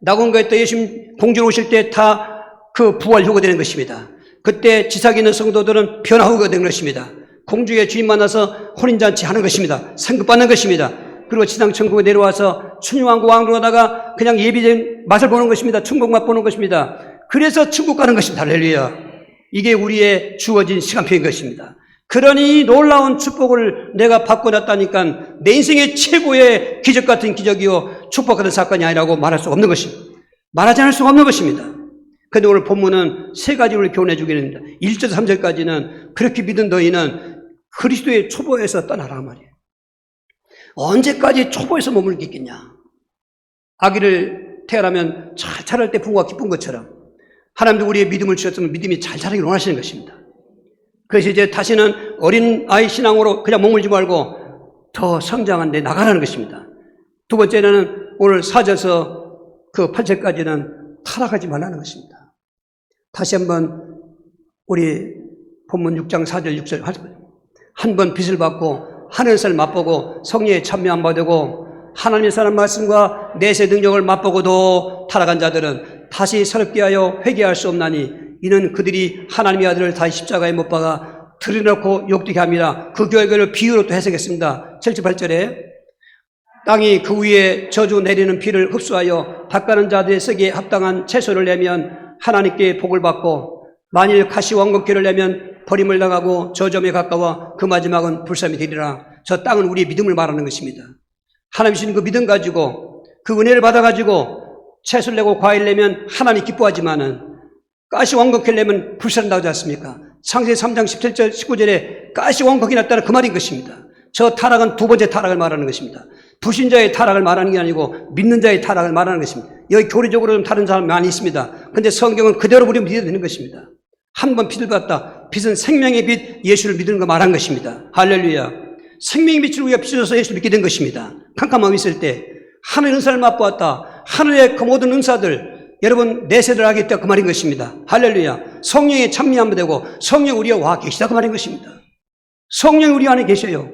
낙원가에 때 예수님 공주로 오실 때 다 그 부활 효가 되는 것입니다. 그때 지상에 있는 성도들은 변화후가 되는 것입니다. 공주의 주인 만나서 혼인잔치 하는 것입니다. 상급받는 것입니다. 그리고 지상 천국에 내려와서 춘왕과 왕으로 하다가 그냥 예비된 맛을 보는 것입니다. 천국 맛 보는 것입니다. 그래서 천국 가는 것입니다. 할렐루야. 이게 우리의 주어진 시간표인 것입니다. 그러니 놀라운 축복을 내가 받고 났다니까 내 인생의 최고의 기적 같은 기적이요 축복받은 사건이 아니라고 말할 수 없는 것입니다. 말하지 않을 수가 없는 것입니다. 그런데 오늘 본문은 세 가지를 교훈해 주게 됩니다. 1절 3절까지는 그렇게 믿은 너희는 그리스도의 초보에서 떠나라 말이에요. 언제까지 초보에서 머물게 있겠냐. 아기를 태어나면 잘 자랄 때 부모가 기쁜 것처럼 하나님도 우리의 믿음을 주셨으면 믿음이 잘 자라기를 원하시는 것입니다. 그래서 이제 다시는 어린 아이 신앙으로 그냥 머물지 말고 더 성장한 데 나가라는 것입니다. 두 번째는 오늘 4절에서 그 8절까지는 타락하지 말라는 것입니다. 다시 한번 우리 본문 6장 4절 6절 한 번 빚을 받고 하늘을 맛보고 성령에 참여 안 받고 하나님의 사람 말씀과 내세 능력을 맛보고도 타락한 자들은 다시 새롭게 하여 회개할 수 없나니 이는 그들이 하나님의 아들을 다시 십자가에 못 박아 들여놓고 욕되게 합니다. 그 교회를 비유로 또 해석했습니다. 7절 8절에 땅이 그 위에 저주 내리는 비를 흡수하여 밭가는 자들의 쓰기에 합당한 채소를 내면 하나님께 복을 받고 만일 가시왕곡기를 내면 버림을 당하고 저점에 가까워 그 마지막은 불삼이 되리라. 저 땅은 우리의 믿음을 말하는 것입니다. 하나님 주신 그 믿음 가지고 그 은혜를 받아가지고 채소를 내고 과일을 내면 하나님이 기뻐하지만은 가시왕곡기를 내면 불살한다고 하지 않습니까? 창세기 3장 17절 19절에 가시왕곡이 났다는 그 말인 것입니다. 저 타락은 두 번째 타락을 말하는 것입니다. 불신자의 타락을 말하는 게 아니고 믿는 자의 타락을 말하는 것입니다. 여기 교리적으로 좀 다른 사람이 많이 있습니다. 그런데 성경은 그대로 우리가 믿어야 되는 것입니다. 한 번 빚을 받았다. 빚은 생명의 빚, 예수를 믿는 거 말한 것입니다. 할렐루야. 생명의 빛을 우리가 빚어서 예수를 믿게 된 것입니다. 캄캄함이 있을 때 하늘의 은사를 맛보았다. 하늘의 그 모든 은사들 여러분 내세를 하겠다 그 말인 것입니다. 할렐루야. 성령에 참여하면 되고 성령 우리와 와 계시다 그 말인 것입니다. 성령 우리 안에 계셔요.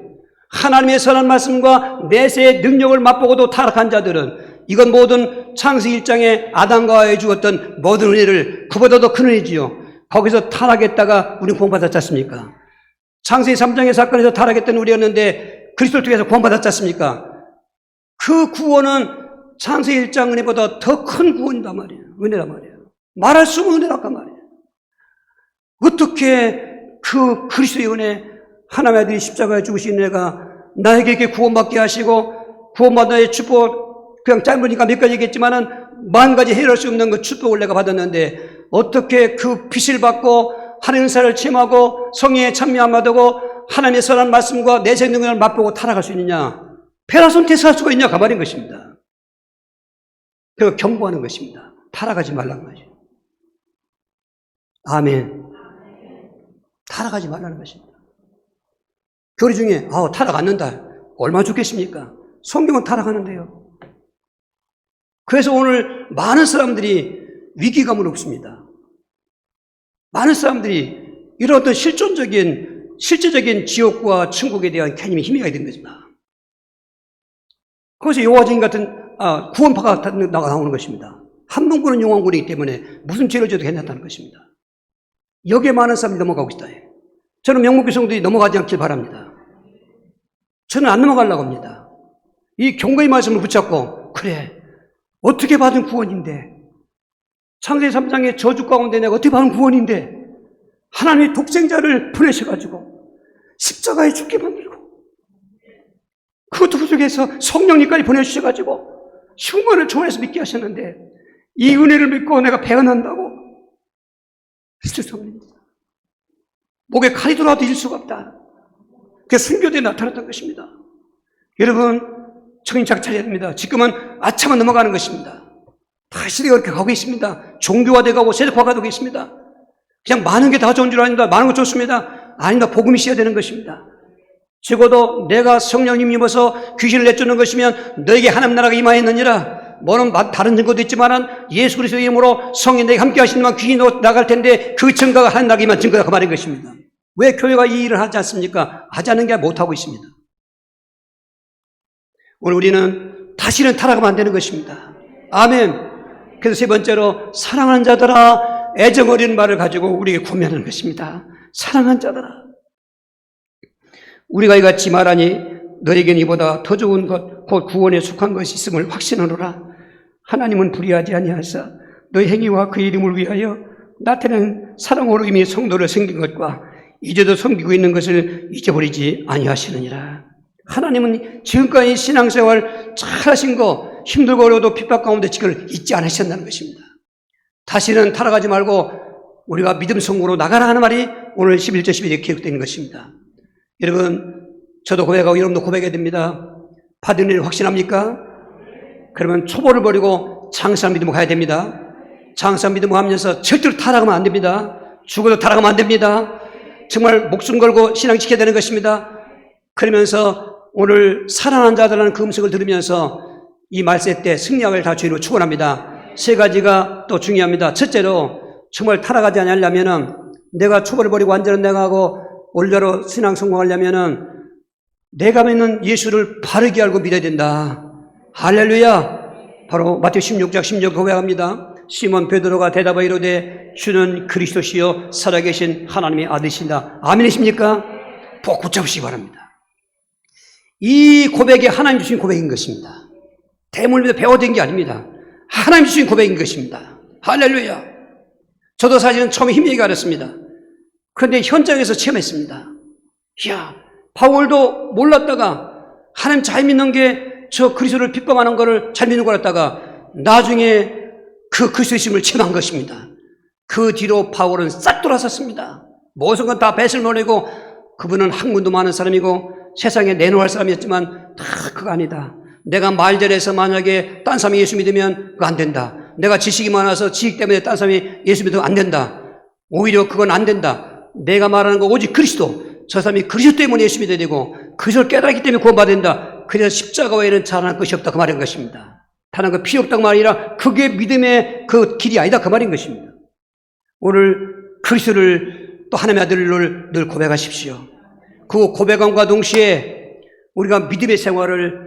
하나님의 선한 말씀과 내세의 능력을 맛보고도 타락한 자들은 이건 모든 창세기 1장에 아담과 하와에 주었던 모든 은혜를 그보다 더 큰 은혜지요. 거기서 타락했다가 우리는 구원받았지 않습니까? 창세기 3장의 사건에서 타락했던 우리였는데 그리스도를 통해서 구원받았지 않습니까? 그 구원은 창세기 1장 은혜보다 더 큰 구원이란 말이에요. 은혜란 말이에요. 말할 수 없는 은혜란 말이에요. 어떻게 그 그리스도의 은혜 하나님의 아들이 십자가에 죽으신 은혜가 나에게 이렇게 구원받게 하시고 구원받는 축복 그냥 짧으니까 몇 가지 얘기했지만은 만 가지 해결할 수 없는 그 축복을 내가 받았는데 어떻게 그 빚을 받고 하나님의 은사를 체험하고 성령에 참여 안 받고 하나님의 선한 말씀과 내 생명을 맛보고 타락할 수 있느냐? 페라손 테스트할 수가 있냐? 그 말인 것입니다. 그리고 경고하는 것입니다. 타락하지 말라는 말이죠. 아멘. 타락하지 말라는 것입니다. 교리 중에 타락 안 는다. 얼마나 좋겠습니까? 성경은 타락하는데요. 그래서 오늘 많은 사람들이 위기감을 얻습니다. 많은 사람들이 이런 어떤 실제적인 지옥과 천국에 대한 개념이 희미하게 된 것입니다. 그래서 여호와진 같은 구원파가 나오는 것입니다. 한 번 구는 영원군이기 때문에 무슨 죄를 져도 괜찮다는 것입니다. 여기에 많은 사람들이 넘어가고 있다. 저는 명목교 성도들이 넘어가지 않길 바랍니다. 저는 안 넘어가려고 합니다. 이 경고의 말씀을 붙잡고, 그래, 어떻게 받은 구원인데, 창세기 3장의 저주 가운데 내가 어떻게 받은 구원인데, 하나님의 독생자를 보내셔가지고 십자가에 죽게 만들고, 그것도 부족해서 성령님까지 보내주셔가지고 흉만을 초월해서 믿게 하셨는데, 이 은혜를 믿고 내가 배은한다고 있을 수 없습니다. 목에 칼이 돌아도 잊을 수가 없다. 그게 순교대에 나타났던 것입니다. 여러분, 정신 차려야 됩니다. 지금은 아차만 넘어가는 것입니다. 다 시대가 그렇게 가고 있습니다. 종교화되고 세력화가 되고 있습니다. 그냥 많은 게 다 좋은 줄 아닙니다. 많은 거 좋습니다. 아닙니다. 복음이 있어야 되는 것입니다. 적어도 내가 성령님 입어서 귀신을 내쫓는 것이면 너에게 하나님 나라가 임하였느니라. 뭐는 다른 증거도 있지만은 예수 그리스도의 이름으로 성령 내게 함께 하시는 귀신이 나갈 텐데 그 증거가 하나님 나라가 임한 증거다 그 말인 것입니다. 왜 교회가 이 일을 하지 않습니까? 하지 않는 게 못하고 있습니다. 오늘 우리는 다시는 타락하면 안 되는 것입니다. 아멘. 그래서 세 번째로 사랑하는 자들아, 애정 어린 말을 가지고 우리에게 권면하는 것입니다. 사랑하는 자들아, 우리가 이같이 말하니 너에게는 이보다 더 좋은 것 곧 구원에 속한 것이 있음을 확신하노라. 하나님은 불의하지 아니하사 너의 행위와 그 이름을 위하여 나타낸 사랑으로 이미 성도를 섬긴 것과 이제도 섬기고 있는 것을 잊어버리지 아니하시느니라. 하나님은 지금까지 신앙생활 잘하신 거 힘들고 어려워도 핍박 가운데 지금을 잊지 않으셨다는 것입니다. 다시는 타락하지 말고 우리가 믿음 성공으로 나가라 하는 말이 오늘 11절 12절에 기록되는 것입니다. 여러분, 저도 고백하고 여러분도 고백해야 됩니다. 받은 일 확신합니까? 그러면 초보를 버리고 장사한 믿음으로 가야 됩니다. 장사한 믿음으로 하면서 절대로 타락하면 안 됩니다. 죽어도 타락하면 안 됩니다. 정말 목숨 걸고 신앙 지켜야 되는 것입니다. 그러면서 오늘 살아난 자들라는 그 음성을 들으면서 이 말세 때 승리하길 다 주님으로 축원합니다. 세 가지가 또 중요합니다. 첫째로 정말 타락하지 않으려면은 내가 초보를 버리고 완전한 내가 하고 올바로 신앙 성공하려면은 내가 믿는 예수를 바르게 알고 믿어야 된다. 할렐루야. 바로 마태오 16장 16절 고백합니다. 시몬 베드로가 대답하여 이르되 주는 그리스도시요 살아계신 하나님의 아들이신다. 아멘이십니까? 꼭 붙잡으시기 바랍니다. 이 고백이 하나님 주신 고백인 것입니다. 대물에서 배워된 게 아닙니다. 하나님 주신 고백인 것입니다. 할렐루야. 저도 사실은 처음에 힘들게 알았습니다. 그런데 현장에서 체험했습니다. 이야, 바울도 몰랐다가 하나님 잘 믿는 게 저 그리스도를 핍박하는 거를 잘 믿는 거였다가 나중에 그 그리스도심을 체험한 것입니다. 그 뒤로 바울은 싹 돌아섰습니다. 모든 건 다 뱃을 놀리고 그분은 학문도 많은 사람이고 세상에 내놓을 사람이었지만 다 그거 아니다. 내가 말 잘해서 만약에 딴 사람이 예수 믿으면 그거 안 된다. 내가 지식이 많아서 지식 때문에 딴 사람이 예수 믿으면 안 된다. 오히려 그건 안 된다. 내가 말하는 거 오직 그리스도. 저 사람이 그리스도 때문에 예수 믿어야 되고 그리스도를 깨달았기 때문에 구원받아야 된다. 그래서 십자가 외에는 자랑할 것이 없다 그 말인 것입니다. 다른 거 필요 없다고 말이 아니라 그게 믿음의 그 길이 아니다 그 말인 것입니다. 오늘 그리스도를 또 하나님의 아들을 늘 고백하십시오. 그 고백함과 동시에 우리가 믿음의 생활을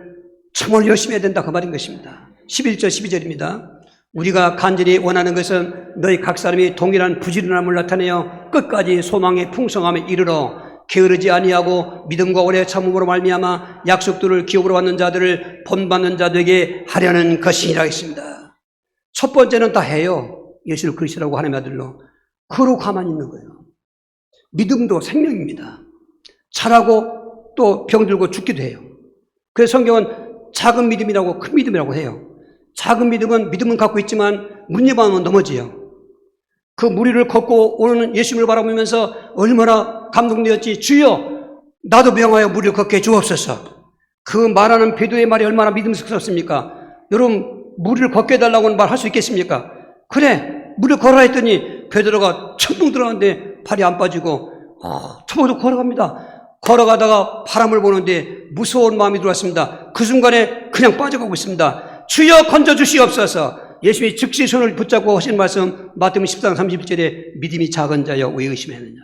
정말 열심히 해야 된다 그 말인 것입니다. 11절 12절입니다. 우리가 간절히 원하는 것은 너희 각 사람이 동일한 부지런함을 나타내어 끝까지 소망의 풍성함에 이르러 게으르지 아니하고 믿음과 오래 참음으로 말미암아 약속들을 기업으로 받는 자들을 본받는 자들에게 하려는 것이니라 했습니다. 첫 번째는 다 해요. 예수를 그리스도라고 하나님의 아들로. 그러고 가만히 있는 거예요. 믿음도 생명입니다. 잘하고 또 병들고 죽기도 해요. 그래서 성경은 작은 믿음이라고 큰 믿음이라고 해요. 작은 믿음은 갖고 있지만 문제만 넘어지요. 그 무리를 걷고 오는 예수님을 바라보면서 얼마나 감동되었지. 주여 나도 명하여 무리를 걷게 주옵소서. 그 말하는 베드로의 말이 얼마나 믿음스럽습니까? 여러분 무리를 걷게 해달라고는 말할 수 있겠습니까? 그래 무리를 걸어라 했더니 베드로가 천둥 들어가는데 발이 안 빠지고 초보도 걸어갑니다. 걸어가다가 바람을 보는데 무서운 마음이 들어왔습니다. 그 순간에 그냥 빠져가고 있습니다. 주여 건져주시옵소서. 예수님이 즉시 손을 붙잡고 하신 말씀 마태복음 14장 31절에 믿음이 작은 자여 왜 의심했느냐.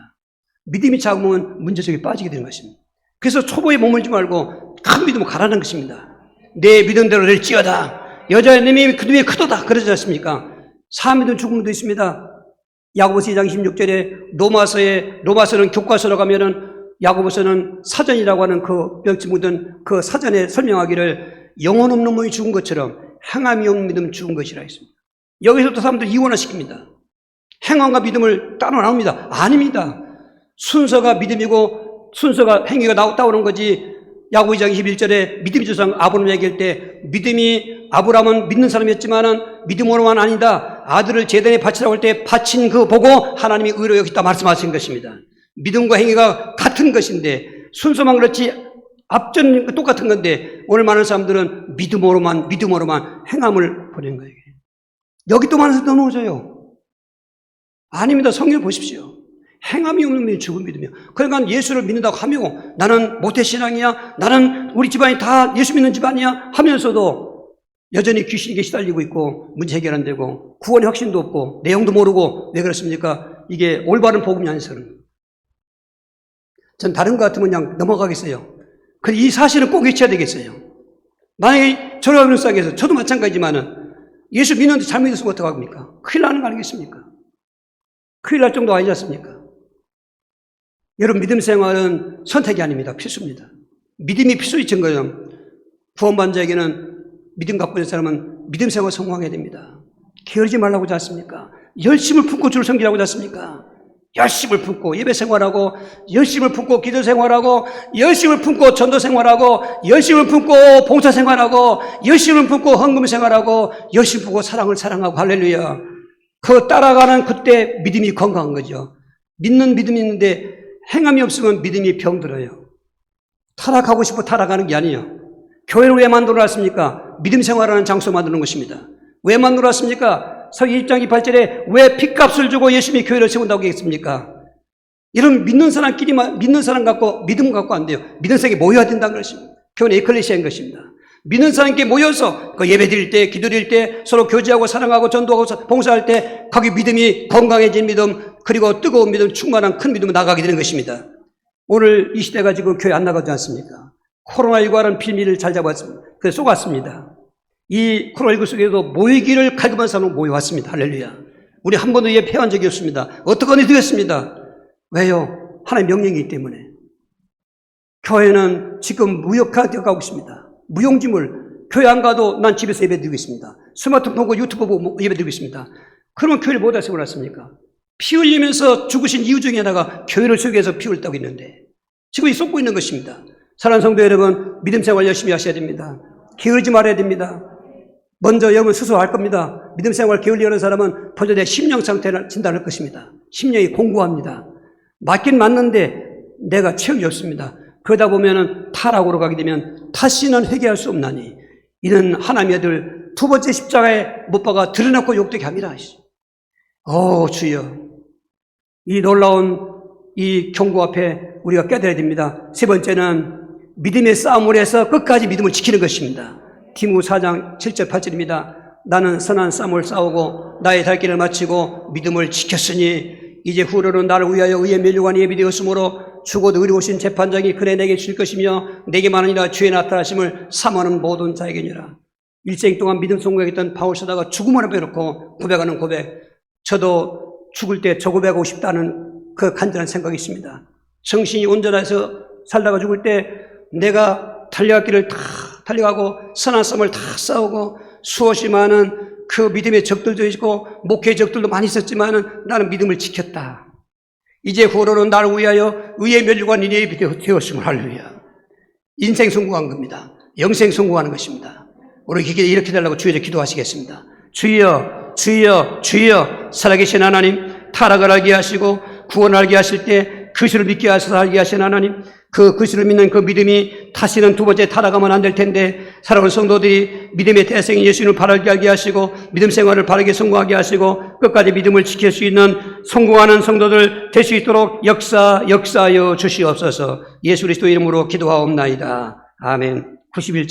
믿음이 작으면 문제 속에 빠지게 되는 것입니다. 그래서 초보에 머물지 말고 큰 믿음으로 가라는 것입니다. 내 믿음대로 될지어다. 여자의 믿음이 그 눈이 크도다. 그러지 않습니까? 사람이든 죽음도 있습니다. 야고보서 2장 16절에 로마서는 교과서로 가면은 야고보서는 사전이라고 하는 그 벽지 묻은 그 사전에 설명하기를 영혼 없는 몸이 죽은 것처럼 행함이 없는 믿음 죽은 것이라 했습니다. 여기서도 사람들 이원화 시킵니다. 행함과 믿음을 따로 나옵니다. 아닙니다. 순서가 믿음이고 순서가 행위가 따오는 거지. 야고보 2장 21절에 믿음의 조상 아브라함 얘기할 때 믿음이 아브라함은 믿는 사람이었지만은 믿음으로만 아니다. 아들을 제단에 바치라고 할 때 바친 그 보고 하나님이 의로 여겼다 말씀하신 것입니다. 믿음과 행위가 같은 것인데 순서만 그렇지 앞전 똑같은 건데 오늘 많은 사람들은 믿음으로만 행함을 보낸 거예요. 여기 또 많은 사람들 넘어져요. 아닙니다. 성경을 보십시오. 행함이 없는 믿음이 죽은 믿음이야. 그러니까 예수를 믿는다고 하며 나는 모태신앙이야, 나는 우리 집안이 다 예수 믿는 집안이야 하면서도 여전히 귀신에게 시달리고 있고 문제 해결 안 되고 구원의 확신도 없고 내용도 모르고 왜 그렇습니까? 이게 올바른 복음이 아니서는. 전 다른 것 같으면 그냥 넘어가겠어요. 이 사실은 꼭 외쳐야 되겠어요. 만약에 저를 불쌍해서 저도 마찬가지지만은 예수 믿는데 잘못 믿었으면 어떡합니까? 큰일 나는 거 아니겠습니까? 큰일 날 정도 아니지 않습니까? 여러분 믿음 생활은 선택이 아닙니다. 필수입니다. 믿음이 필수의 증거예요. 구원받은 자에게는 믿음 갖고 있는 사람은 믿음 생활 성공하게 됩니다. 게으르지 말라고 하지 않습니까? 열심을 품고 주를 섬기라고 하지 않습니까? 열심을 품고 예배 생활하고 열심을 품고 기도 생활하고 열심을 품고 전도 생활하고 열심을 품고 봉사 생활하고 열심을 품고 헌금 생활하고 열심을 품고 사랑을 사랑하고 할렐루야. 그 따라가는 그때 믿음이 건강한 거죠. 믿는 믿음이 있는데 행함이 없으면 믿음이 병들어요. 타락하고 싶어 타락하는 게 아니에요. 교회를 왜 만들어놨습니까? 믿음 생활하는 장소 만드는 것입니다. 왜 만들어놨습니까? 서기 1장 28절에 왜 핏값을 주고 예수님이 교회를 세운다고 했습니까? 이런 믿는 사람끼리 믿는 사람 갖고 믿음 갖고 안 돼요. 믿는 사람이 모여야 된다는 것입니다. 교회는 에클레시아인 것입니다. 믿는 사람께 모여서 그 예배 드릴 때, 기도 드릴 때 서로 교제하고 사랑하고 전도하고 봉사할 때 거기 믿음이 건강해진 믿음 그리고 뜨거운 믿음 충만한 큰 믿음으로 나가게 되는 것입니다. 오늘 이 시대가 지금 교회 안 나가지 않습니까? 코로나19라는 빌미를 잘 잡았습니다. 그래서 쏘갔습니다. 이 코로나19 속에도 모이기를 갈급한 사람은 모여왔습니다. 할렐루야. 우리 한 번도 예배 패한 적이 없습니다. 어떻게 되겠습니다. 왜요? 하나님의 명령이기 때문에. 교회는 지금 무역화되어 가고 있습니다. 무용지물, 교회 안 가도 난 집에서 예배 드리고 있습니다. 스마트폰 보고 유튜브 보고 예배 드리고 있습니다. 그러면 교회를 못 해서 몰랐습니까? 피 흘리면서 죽으신 이유 중에 하나가 교회를 세우기 위해서 피 흘렸다고 했는데 지금 쏟고 있는 것입니다. 사랑하는 성도 여러분, 믿음 생활 열심히 하셔야 됩니다. 게으르지 말아야 됩니다. 먼저 여러분 스스로 할 겁니다. 믿음 생활 게을리하는 사람은 먼저 내 심령 상태를 진단할 것입니다. 심령이 공고합니다. 맞긴 맞는데 내가 체력이 없습니다. 그러다 보면은 타락으로 가게 되면 다시는 회개할 수 없나니 이는 하나님의 아들 두 번째 십자가에 못 박아 드러놓고 욕되게 함이라. 주여, 이 놀라운 이 경고 앞에 우리가 깨달아야 됩니다. 세 번째는 믿음의 싸움을 해서 끝까지 믿음을 지키는 것입니다. 디모데 4장 7절 8절입니다. 나는 선한 싸움을 싸우고 나의 달 길을 마치고 믿음을 지켰으니 이제 후로는 나를 위하여 의의 면류관이 예비되었으므로 죽어도 의로우신 재판장이 그래 내게 줄 것이며 내게만 아니라 주의 나타나심을 사모하는 모든 자에게니라. 일생 동안 믿음 성공했던 바울 사도가 죽음을 앞에 놓고 고백하는 고백. 저도 죽을 때 저 고백하고 싶다는 그 간절한 생각이 있습니다. 정신이 온전해서 살다가 죽을 때 내가 달려갈 길을 다 달려가고 선한 싸움을 다 싸우고 수없이 많은 그 믿음의 적들도 있고 목회의 적들도 많이 있었지만은 나는 믿음을 지켰다. 이제 후로는 나를 위하여 의의 면류관이 예비되었음을 할렐루야. 인생 성공한 겁니다. 영생 성공하는 것입니다. 우리 이렇게 되려고 주여서 기도하시겠습니다. 주여, 주여, 주여, 살아계신 하나님, 타락을 알게 하시고 구원을 알게 하실 때 그리스도를 믿게 하셔서 살게 하신 하나님, 그 그리스도를 믿는 그 믿음이 다시는 두 번째 타락하면 안 될 텐데, 살아온 성도들이 믿음의 대생인 예수님을 바르게 알게 하시고 믿음 생활을 바르게 성공하게 하시고 끝까지 믿음을 지킬 수 있는 성공하는 성도들 될 수 있도록 역사하여 주시옵소서. 예수 그리스도 이름으로 기도하옵나이다. 아멘. 91장